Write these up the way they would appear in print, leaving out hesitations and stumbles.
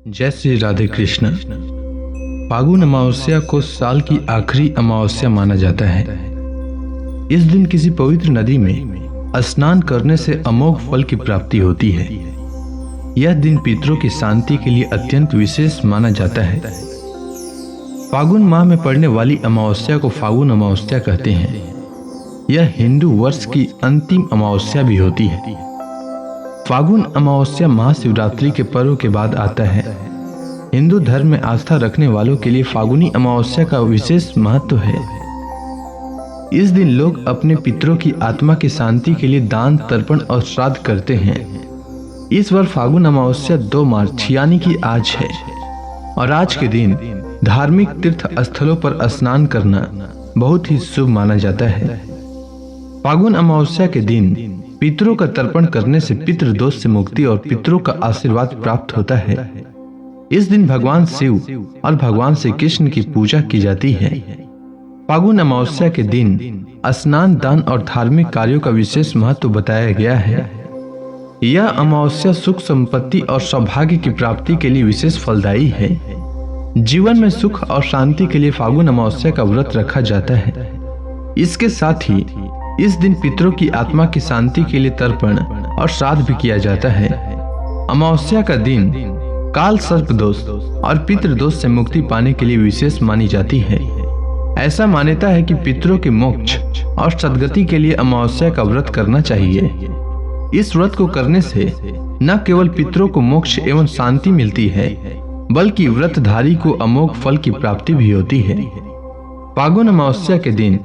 जय श्री राधे कृष्ण। फागुन अमावस्या को साल की आखिरी अमावस्या माना जाता है। इस दिन किसी पवित्र नदी में स्नान करने से अमोघ फल की प्राप्ति होती है। यह दिन पितरों की शांति के लिए अत्यंत विशेष माना जाता है। फागुन माह में पड़ने वाली अमावस्या को फागुन अमावस्या कहते हैं। यह हिंदू वर्ष की अंतिम अमावस्या भी होती है। फागुन अमावस्या महाशिवरात्रि के पर्व के बाद आता है। हिंदू धर्म में आस्था रखने वालों के लिए फागुनी अमावस्या का विशेष महत्व है। इस दिन लोग अपने पितरों की आत्मा की शांति के लिए दान, तर्पण और श्राद्ध करते हैं। इस बार फागुन अमावस्या 2 मार्च यानी कि आज है और आज के दिन धार्मिक तीर्थ स्थलों पर स्नान करना बहुत ही शुभ माना जाता है। फागुन अमावस्या के दिन पितरों का तर्पण करने से पितृ दोष से मुक्ति और पितरों का आशीर्वाद प्राप्त होता है। इस दिन भगवान शिव और भगवान श्री कृष्ण की पूजा की जाती है। फागुन अमावस्या के दिन स्नान, दान और धार्मिक कार्यों का विशेष महत्व बताया गया है। यह अमावस्या सुख, संपत्ति और सौभाग्य की प्राप्ति के लिए विशेष फलदायी है। जीवन में सुख और शांति के लिए फागुन अमावस्या का व्रत रखा जाता है। इसके साथ ही इस दिन पितरों की आत्मा की शांति के लिए तर्पण और श्राद्ध भी किया जाता है। अमावस्या का दिन काल सर्प दोष और पितृ दोष से मुक्ति पाने के लिए विशेष मानी जाती है। ऐसा मान्यता है कि पितरों के मोक्ष और सद्गति के लिए अमावस्या का व्रत करना चाहिए। इस व्रत को करने से न केवल पितरों को मोक्ष एवं शांति मिलती है, बल्कि व्रतधारी को अमोघ फल की प्राप्ति भी होती है। फागुन अमावस्या के दिन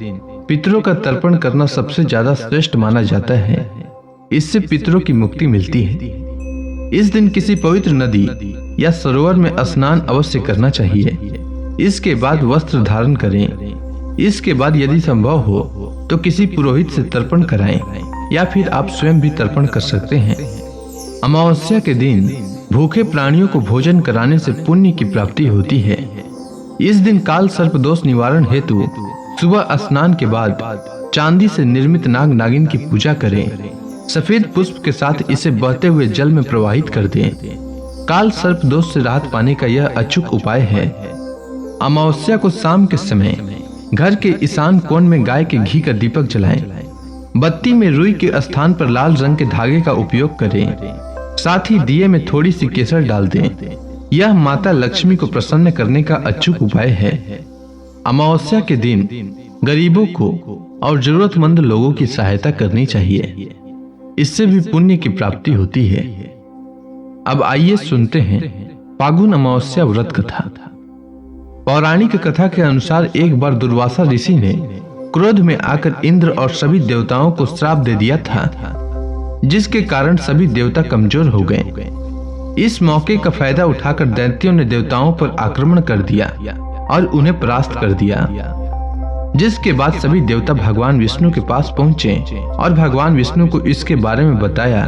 पितरों का तर्पण करना सबसे ज्यादा श्रेष्ठ माना जाता है। इससे पितरों की मुक्ति मिलती है। इस दिन किसी पवित्र नदी या सरोवर में स्नान अवश्य करना चाहिए। इसके बाद वस्त्र धारण करें। इसके बाद यदि संभव हो तो किसी पुरोहित से तर्पण कराएं या फिर आप स्वयं भी तर्पण कर सकते हैं। अमावस्या के दिन भूखे प्राणियों को भोजन कराने से पुण्य की प्राप्ति होती है। इस दिन काल सर्प दोष निवारण हेतु सुबह स्नान के बाद चांदी से निर्मित नाग नागिन की पूजा करें। सफेद पुष्प के साथ इसे बहते हुए जल में प्रवाहित कर दें। काल सर्प दोष से राहत पाने का यह अचूक उपाय है। अमावस्या को शाम के समय घर के ईशान कोण में गाय के घी का दीपक जलाएं। बत्ती में रुई के स्थान पर लाल रंग के धागे का उपयोग करें। साथ ही दिए में थोड़ी सी केसर डाल दें। यह माता लक्ष्मी को प्रसन्न करने का अचूक उपाय है। अमावस्या के दिन गरीबों को और जरूरतमंद लोगों की सहायता करनी चाहिए। इससे भी पुण्य की प्राप्ति होती है। अब आइए सुनते हैं फागुन अमावस्या व्रत कथा। पौराणिक कथा के अनुसार एक बार दुर्वासा ऋषि ने क्रोध में आकर इंद्र और सभी देवताओं को श्राप दे दिया था, जिसके कारण सभी देवता कमजोर हो गए। इस मौके का फायदा उठाकर दैत्यों ने देवताओं पर आक्रमण कर दिया और उन्हें परास्त कर दिया। जिसके बाद सभी देवता भगवान विष्णु के पास पहुंचे और भगवान विष्णु को इसके बारे में बताया।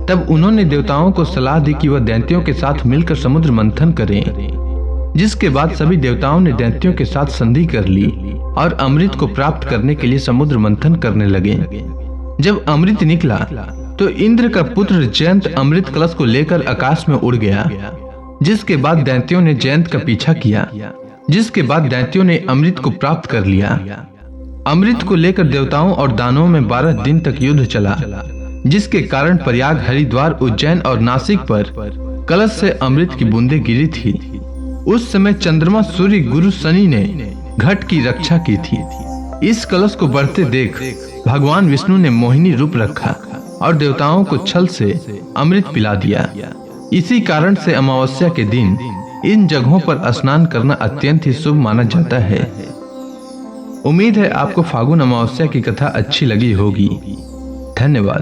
तब उन्होंने देवताओं को सलाह दी कि वह दैत्यों के साथ मिलकर समुद्र मंथन करें। जिसके बाद सभी देवताओं ने दैत्यों के साथ संधि कर ली और अमृत को प्राप्त करने के लिए समुद्र मंथन करने लगे। जब अमृत निकला तो इंद्र का पुत्र जयंत अमृत कलश को लेकर आकाश में उड़ गया। जिसके बाद दैत्यों ने जयंत का पीछा किया। जिसके बाद दैत्यों ने अमृत को प्राप्त कर लिया। अमृत को लेकर देवताओं और दानवों में 12 दिन तक युद्ध चला, जिसके कारण प्रयाग, हरिद्वार, उज्जैन और नासिक पर कलश से अमृत की बूंदें गिरी थी। उस समय चंद्रमा, सूर्य, गुरु शनि ने घट की रक्षा की थी। इस कलश को बढ़ते देख भगवान विष्णु ने मोहिनी रूप रखा और देवताओं को छल से अमृत पिला दिया। इसी कारण से अमावस्या के दिन इन जगहों पर स्नान करना अत्यंत ही शुभ माना जाता है। उम्मीद है आपको फागुन अमावस्या की कथा अच्छी लगी होगी। धन्यवाद।